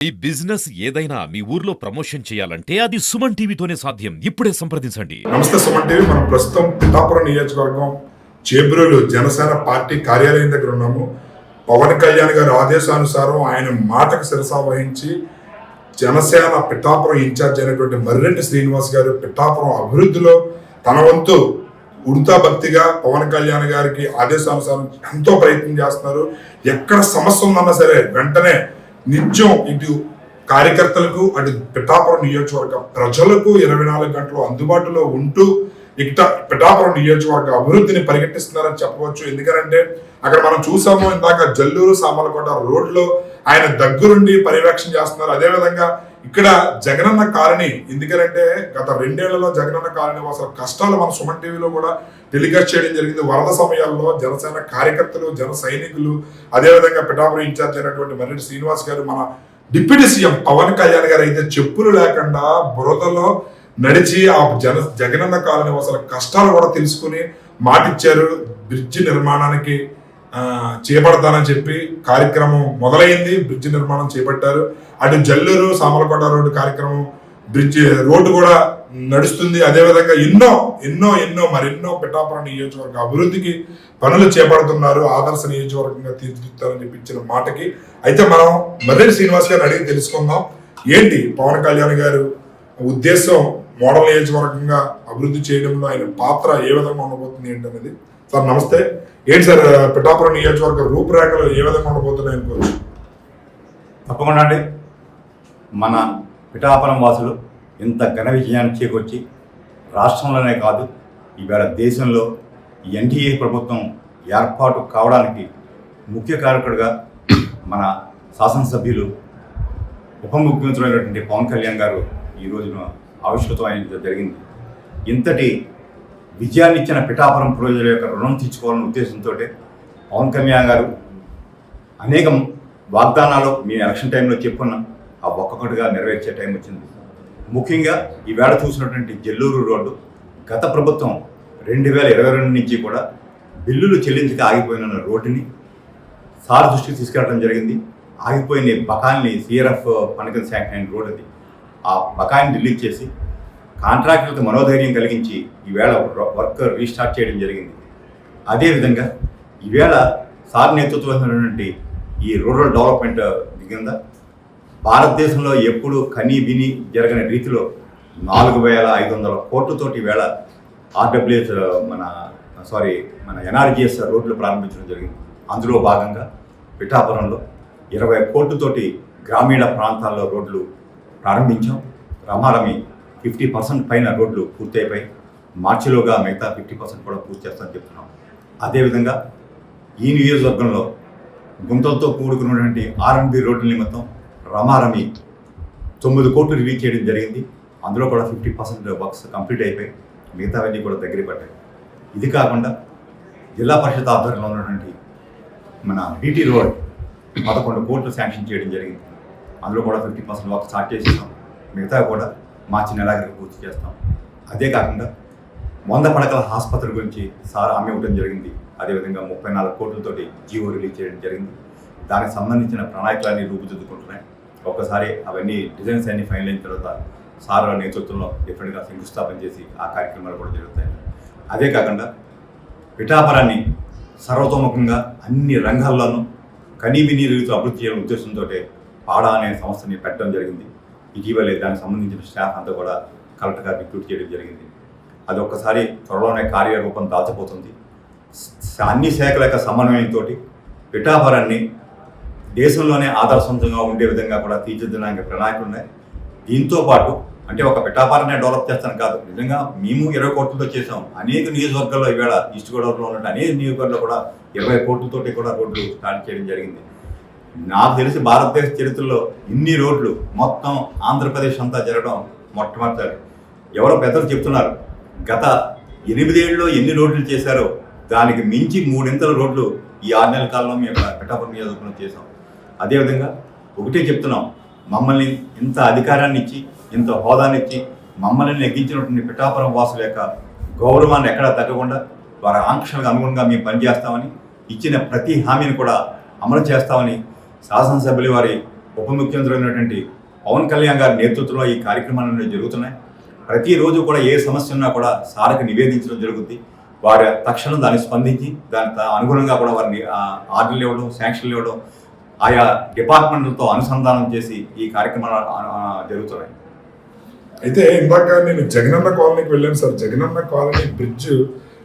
ఈ బిజినెస్ ఏదైనా మీ ఊర్లో ప్రమోషన్ చేయాలంటే అది సుమన్ టీవీతోనే సాధ్యం. ఇప్పుడే సంప్రదించండి. నమస్తే సుమన్ టీవీ. మనం ప్రస్తుతం పిఠాపురం నియోజకవర్గం చేబ్రోలు జనసేన పార్టీ కార్యాలయం దగ్గర ఉన్నాము. పవన్ కళ్యాణ్ గారి ఆదేశానుసారం ఆయన మాటకు శిరసా వహించి జనసేన పిఠాపురం ఇన్ఛార్జ్ అయినటువంటి మర్రెడ్డి శ్రీనివాస్ గారు పిఠాపురం అభివృద్ధిలో తన వంతు ఉడతా భక్తిగా పవన్ కళ్యాణ్ గారికి ఆదేశానుసారం ఎంతో ప్రయత్నం చేస్తున్నారు. ఎక్కడ సమస్య ఉందన్నా సరే వెంటనే నిత్యం ఇటు కార్యకర్తలకు అటు పిఠాపురం నియోజకవర్గ ప్రజలకు 24 గంటలు అందుబాటులో ఉంటూ ఇక పిఠాపురం నియోజకవర్గ అభివృద్ధిని పరిగెట్టిస్తున్నారని చెప్పవచ్చు. ఎందుకంటే అక్కడ మనం చూసాము, ఇందాక జల్లూరు సామలకోట రోడ్లో ఆయన దగ్గరుండి పర్యవేక్షణ చేస్తున్నారు. అదేవిధంగా ఇక్కడ జగనన్న కాలనీ, ఎందుకంటే గత 2 ఏళ్లలో జగనన్న కాలనీ అసలు కష్టాలు మన సుమన్ టీవీలో కూడా టెలికాస్ట్ చేయడం జరిగింది. వరద సమయాల్లో జనసేన కార్యకర్తలు, జన సైనికులు, అదేవిధంగా పిఠాపురం ఇన్ఛార్జ్ అయినటువంటి మర్రెడ్డి శ్రీనివాస్ గారు, మన డిప్యూటీ సీఎం పవన్ కళ్యాణ్ గారు అయితే చెప్పులు లేకుండా బురదలో నడిచి ఆ జగనన్న కాలనీ అసలు కష్టాలు కూడా తెలుసుకుని మాటిచ్చారు. బ్రిడ్జి నిర్మాణానికి చేపడతానని చెప్పి కార్యక్రమం మొదలైంది. బ్రిడ్జి నిర్మాణం చేపట్టారు. అటు జల్లూరు సామలకోట రోడ్డు కార్యక్రమం బ్రిడ్జి రోడ్డు కూడా నడుస్తుంది. అదేవిధంగా ఎన్నో మరెన్నో పిఠాపురం నియోజకవర్గ అభివృద్ధికి పనులు చేపడుతున్నారు. ఆదర్శ నియోజకవర్గంగా తీర్చిదిద్దుతారని చెప్పించిన మాటకి అయితే మనం మర్రెడ్డి శ్రీనివాస్ గారిని అడిగి తెలుసుకుందాం. ఏంటి పవన్ కళ్యాణ్ గారు ఉద్దేశం, మోడల్ నియోజకవర్గంగా అభివృద్ధి చేయడంలో ఆయన పాత్ర ఏ విధంగా ఉండబోతుంది ఏంటనేది. సార్ నమస్తే. ఏంటి సార్ పిఠాపురం నియోజకవర్గ రూపురేఖలు ఏ విధంగా ఉండబోతున్నాయి అనుకోవచ్చు? తప్పకుండా అండి. మన పిఠాపురం వాసులు ఇంత ఘన విజయాన్ని చేకూర్చి రాష్ట్రంలోనే కాదు ఈవేళ దేశంలో ఎన్డీఏ ప్రభుత్వం ఏర్పాటు కావడానికి ముఖ్య కారకుడుగా మన శాసనసభ్యులు ఉప ముఖ్యమంత్రి పవన్ కళ్యాణ్ గారు ఈ రోజున ఆవిష్కృతం అయిన జరిగింది. ఇంతటి విజయాన్ని ఇచ్చిన పిఠాపురం ప్రజల యొక్క రుణం తీర్చుకోవాలనే ఉద్దేశంతో పవన్ కళ్యాణ్ గారు అనేక వాగ్దానాలు మీ ఎలక్షన్ టైంలో చెప్పుకున్నాం, ఆ ఒక్కొక్కటిగా నెరవేర్చే టైం వచ్చింది. ముఖ్యంగా ఈవేళ చూసినటువంటి జల్లూరు రోడ్డు గత ప్రభుత్వం 2022 నుంచి కూడా బిల్లులు చెల్లించక ఆగిపోయిన రోడ్డుని సార్ దృష్టికి తీసుకెళ్ళడం జరిగింది. ఆగిపోయిన బకాయిల్ని సిఆర్ఎఫ్ పనికింద శాంక్షన్ అయిన రోడ్ అది. ఆ బకాయిని రిలీజ్ చేసి కాంట్రాక్టర్లకు మనోధైర్యం కలిగించి ఈవేళ వర్క్ రీస్టార్ట్ చేయడం జరిగింది. అదేవిధంగా ఈవేళ సార్ నేతృత్వంలోటువంటి ఈ రూరల్ డెవలప్మెంట్ కింద భారతదేశంలో ఎప్పుడు కనీ విని జరగని రీతిలో 4,500 కోట్లతోటి ఈవేళ ఆర్డబ్ల్యూఎస్ మన ఎన్ఆర్జీఎస్ రోడ్లు ప్రారంభించడం జరిగింది. అందులో భాగంగా పిఠాపురంలో 20 కోట్లతోటి గ్రామీణ ప్రాంతాల్లో రోడ్లు ప్రారంభించాం. రమారమి 50% పైన రోడ్లు పూర్తి అయిపోయి మార్చిలోగా మిగతా 50% కూడా పూర్తి చేస్తామని చెప్తున్నాం. అదేవిధంగా ఈ నియోజకవర్గంలో గుంతలతో కూడుకున్నటువంటి ఆర్ఎండ్బి రోడ్ల నిమిత్తం రమారమి 9 కోట్లు రిలీజ్ చేయడం జరిగింది. అందులో కూడా 50% వర్క్స్ కంప్లీట్ అయిపోయి మిగతావన్నీ కూడా దగ్గర పడ్డాయి. ఇది కాకుండా జిల్లా పరిషత్ ఆధ్వర్యంలో ఉన్నటువంటి మన బీటీ రోడ్ 11 కోట్లు శాంక్షన్ చేయడం జరిగింది. అందులో కూడా 50% వర్క్ స్టార్ట్ చేసేసాం. మిగతా కూడా మార్చి నెలాఖరికి పూర్తి చేస్తాం. అదే కాకుండా 100 పడకల ఆసుపత్రి గురించి సార్ హామీ ఇవ్వడం జరిగింది. అదేవిధంగా 34 కోట్లతోటి జీవో రిలీజ్ చేయడం జరిగింది. దానికి సంబంధించిన ప్రణాళికలన్నీ రూపుదిద్దుకుంటున్నాయి. ఒక్కసారి అవన్నీ డిజైన్స్ అన్నీ ఫైనల్ అయిన తర్వాత సార్ నేతృత్వంలో డిఫరెంట్గా శంకుస్థాపన చేసి ఆ కార్యక్రమాలు కూడా జరుగుతాయి. అదే కాకుండా పిఠాపురాన్ని సర్వతోముఖంగా అన్ని రంగాల్లోనూ కనీవినీ రీతిలో అభివృద్ధి చేయడం ఉద్దేశంతో పాడా అనే సంస్థని పెట్టడం జరిగింది. ఇటీవలే దానికి సంబంధించిన స్టాఫ్ అంతా కూడా కలెక్టర్గా రిక్రూట్ చేయడం జరిగింది. అది ఒక్కసారి త్వరలోనే కార్యరూపం దాల్చబోతుంది. అన్ని శాఖల యొక్క సమన్వయంతో పిఠాపురాన్ని దేశంలోనే ఆదర్శవంతంగా ఉండే విధంగా కూడా తీర్చిదిద్దడానికి ప్రణాళికలు ఉన్నాయి. దీంతో పాటు అంటే ఒక పిఠాపురాన్ని డెవలప్ చేస్తాను కాదు, నిజంగా మేము 20 కోట్లతో చేసాం. అనేక నియోజకవర్గాల్లో ఈవేళ ఈస్ట్ గోదావరిలో ఉన్న అనేక నియోజకవర్గాల్లో కూడా 20 కోట్లతోటి కూడా రోడ్లు స్టార్ట్ చేయడం జరిగింది. నాకు తెలిసి భారతదేశ చరిత్రలో ఇన్ని రోడ్లు మొత్తం ఆంధ్రప్రదేశ్ అంతా జరగడం మొట్టమొదటి. ఎవరో పెద్దలు చెప్తున్నారు గత 8 ఏళ్ళలో ఎన్ని రోడ్లు చేశారో దానికి మించి 3 రోడ్లు ఈ 6 నెలల కాలంలో మేము పిఠాపురం నియోజకవర్గంలో చేసాం. అదేవిధంగా ఒకటే చెప్తున్నాం, మమ్మల్ని ఇంత అధికారాన్ని ఇచ్చి ఇంత హోదాన్ని ఇచ్చి మమ్మల్ని నెగ్గించినటువంటి పిఠాపురం వాసుల యొక్క గౌరవాన్ని ఎక్కడా తగ్గకుండా వారి ఆంక్షలకు అనుగుణంగా మేము పనిచేస్తామని ఇచ్చిన ప్రతి హామీని కూడా అమలు చేస్తామని శాసనసభ్యులు వారి ఉప ముఖ్యమంత్రి అయినటువంటి పవన్ కళ్యాణ్ గారి నేతృత్వంలో ఈ కార్యక్రమాలు జరుగుతున్నాయి. ప్రతిరోజు కూడా ఏ సమస్య ఉన్నా కూడా సార్కి నివేదించడం జరుగుతుంది. వారి తక్షణం దాన్ని స్పందించి దానికి అనుగుణంగా కూడా వారిని ఆర్డర్లు ఇవ్వడం, శాంక్షన్లు ఇవ్వడం, ఆయా డిపార్ట్మెంట్లతో అనుసంధానం చేసి ఈ కార్యక్రమాలు జరుగుతున్నాయి. అయితే ఇందాక నేను జగనన్న కాలనీకి వెళ్ళాను సార్. జగనన్న కాలనీ బ్రిడ్జ్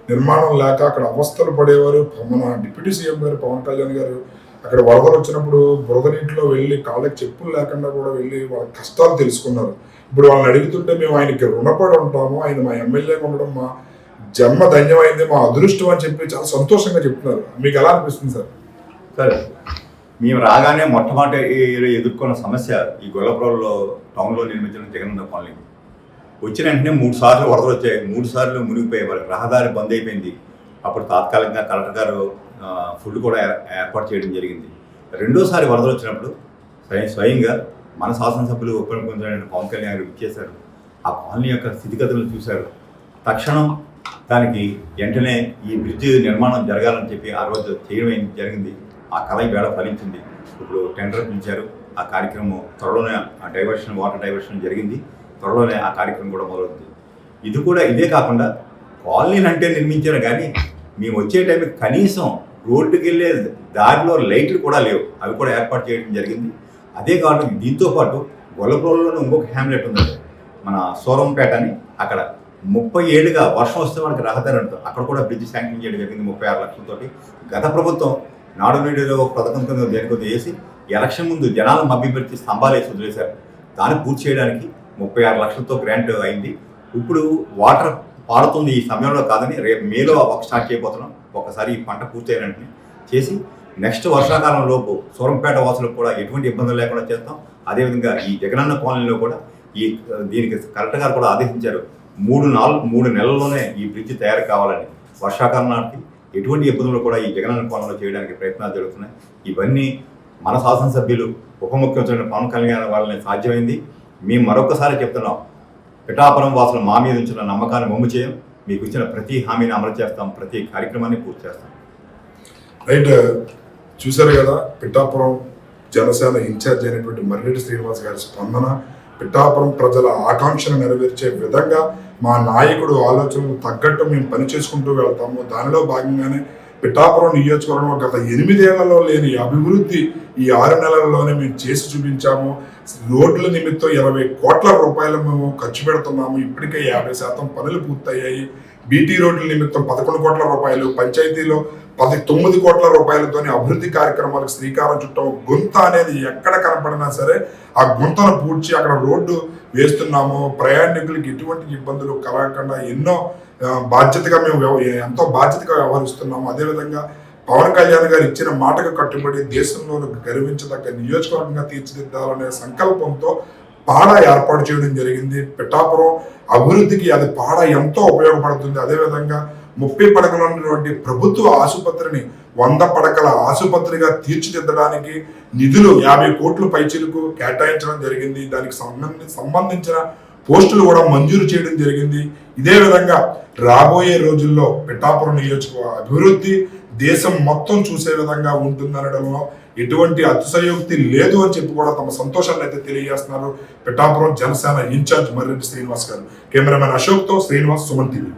నిర్మాణం లేక అక్కడ అవస్థలు పడేవారు. మన డిప్యూటీ సీఎం గారు పవన్ కళ్యాణ్ గారు అక్కడ వరదలు వచ్చినప్పుడు బురద నీటిలో వెళ్ళి కాళ్ళకి చెప్పులు లేకుండా కూడా వెళ్ళి వాళ్ళ కష్టాలు తెలుసుకున్నారు. ఇప్పుడు వాళ్ళని అడుగుతుంటే మేము ఆయనకి రుణపడి ఉంటాము, ఆయన మా ఎమ్మెల్యేగా ఉండడం మా జన్మ ధన్యమైంది, మా అదృష్టం అని చెప్పి చాలా సంతోషంగా చెప్తున్నారు. మీకు ఎలా అనిపిస్తుంది సార్? సరే, మేము రాగానే మొట్టమొదటి ఎదుర్కొన్న సమస్య ఈ గొల్లపురంలో టౌన్లో నిర్మించిన జగనన్న కాలనీ. వచ్చిన వెంటనే 3 సార్లు వరదలు వచ్చాయి. 3 సార్లు మునిగిపోయాయి. వాళ్ళకి రహదారి బంద్ అయిపోయింది. అప్పుడు తాత్కాలికంగా కలెక్టర్ గారు ఫుడ్ కూడా ఏర్పాటు చేయడం జరిగింది. రెండోసారి వరదలు వచ్చినప్పుడు స్వయంగా మన శాసనసభ్యులు ఉప ముఖ్యమంత్రి పవన్ కళ్యాణ్ గారు ఇచ్చేశారు. ఆ కాలనీ యొక్క స్థితిగతులను చూశారు. తక్షణం దానికి వెంటనే ఈ బ్రిడ్జ్ నిర్మాణం జరగాలని చెప్పి ఆ రోజు చేయడం జరిగింది. ఆ కళ వేళ ఫలించింది. ఇప్పుడు టెండర్ పిలిచారు. ఆ కార్యక్రమం త్వరలోనే వాటర్ డైవర్షన్ జరిగింది. త్వరలోనే ఆ కార్యక్రమం కూడా మొదలవుతుంది. ఇది కూడా ఇదే కాకుండా కాలనీలు అంటే నిర్మించారు, కానీ మేము వచ్చే టైంకి కనీసం రోడ్డుకి వెళ్ళే దారిలో లైట్లు కూడా లేవు. అవి కూడా ఏర్పాటు చేయడం జరిగింది. అదే కాకుండా దీంతోపాటు గొల్లపురంలోనే ఇంకొక హ్యామ్లెట్ ఉందండి, మన సోరంపేట అని. అక్కడ 30 ఏళ్ళుగా వర్షం వస్తే మనకి రహదారి ఉంటుంది. అక్కడ కూడా బ్రిడ్జ్ శాంక్షన్ చేయడం జరిగింది 36 లక్షలతోటి. గత ప్రభుత్వం నాడు నేడులో పథకం కింద దేనికొద్ద వేసి ఎలక్షన్ ముందు జనాలను మభ్యపెట్టి స్తంభాలు వేసి వదిలేశారు. దాన్ని పూర్తి చేయడానికి 36 లక్షలతో గ్రాంట్ అయింది. ఇప్పుడు వాటర్ పాడుతుంది ఈ సమయంలో కాదని రేపు మేలో వర్క్ స్టార్ట్ చేయబోతున్నాం. ఒకసారి ఈ పంట పూర్తి అయినట్టు చేసి నెక్స్ట్ వర్షాకాలం లోపు సూరంపేట వాసులకు కూడా ఎటువంటి ఇబ్బందులు లేకుండా చేస్తాం. అదేవిధంగా ఈ జగనన్న కాలనీలో కూడా దీనికి కలెక్టర్ గారు కూడా ఆదేశించారు. 3 నెలల్లోనే ఈ బ్రిడ్జ్ తయారు కావాలని. వర్షాకాలం నాటికి ఎటువంటి ఇబ్బందులు కూడా ఈ జగనన్న కాలనీలో చేయడానికి ప్రయత్నాలు జరుగుతున్నాయి. ఇవన్నీ మన శాసనసభ్యులు ఉప ముఖ్యమంత్రి పవన్ కళ్యాణ్ వాళ్ళని సాధ్యమైంది. మేము మరొకసారి చెప్తున్నాం, పిఠాపురం వాసులు మా మీద ఉంచిన నమ్మకాన్ని వమ్ము చేయం. మీకు ఇచ్చిన ప్రతి హామీని అమలు చేస్తాం, ప్రతి కార్యక్రమాన్ని పూర్తి చేస్తాం. రైట్, చూశారు కదా పిఠాపురం జనసేన ఇన్ఛార్జ్ అయినటువంటి మర్రెడ్డి శ్రీనివాస్ గారి స్పందన. పిఠాపురం ప్రజల ఆకాంక్షను నెరవేర్చే విధంగా మా నాయకుడు ఆలోచనలు తగ్గట్టు మేము పని చేసుకుంటూ వెళ్తాము. దానిలో భాగంగానే పిఠాపురం నియోజకవర్గంలో గత 8 ఏళ్లలో లేని అభివృద్ధి ఈ 6 నెలల్లోనే మేము చేసి చూపించాము. రోడ్ల నిమిత్తం 20 కోట్ల రూపాయలు మేము ఖర్చు పెడుతున్నాము. ఇప్పటికే 50% పనులు పూర్తయ్యాయి. బీటీ రోడ్ల నిమిత్తం 11 కోట్ల రూపాయలు, పంచాయతీలో 9 కోట్ల రూపాయలతోని అభివృద్ధి కార్యక్రమాలకు శ్రీకారం చుట్టాము. గుంత అనేది ఎక్కడ కనపడినా సరే ఆ గుంతను పూడ్చి అక్కడ రోడ్డు వేస్తున్నాము. ప్రయాణికులకి ఎటువంటి ఇబ్బందులు కలగకుండా బాధ్యతగా మేము ఎంతో బాధ్యతగా వ్యవహరిస్తున్నాము. అదేవిధంగా పవన్ కళ్యాణ్ గారు ఇచ్చిన మాటకు కట్టుబడి దేశంలో గర్వించదగ్గ నియోజకవర్గంగా తీర్చిదిద్దాలనే సంకల్పంతో పాడ ఏర్పాటు చేయడం జరిగింది. పిఠాపురం అభివృద్ధికి అది పాడ ఎంతో ఉపయోగపడుతుంది. అదేవిధంగా 30 పడకలు ఉన్నటువంటి ప్రభుత్వ ఆసుపత్రిని 100 పడకల ఆసుపత్రిగా తీర్చిదిద్దడానికి నిధులు 50 కోట్ల పైచిలకు కేటాయించడం జరిగింది. దానికి సంబంధించిన పోస్టులు కూడా మంజూరు చేయడం జరిగింది. ఇదే విధంగా రాబోయే రోజుల్లో పిఠాపురం నియోజకవర్గ అభివృద్ధి దేశం మొత్తం చూసే విధంగా ఉంటుందనడంలో ఎటువంటి అతిశయోక్తి లేదు అని చెప్పి కూడా తమ సంతోషాన్ని అయితే తెలియజేస్తున్నారు పిఠాపురం జనసేన ఇన్ఛార్జ్ మర్రెడ్డి శ్రీనివాస్ గారు. కెమెరామెన్ అశోక్తో శ్రీనివాస్, సుమన్ టీవీ.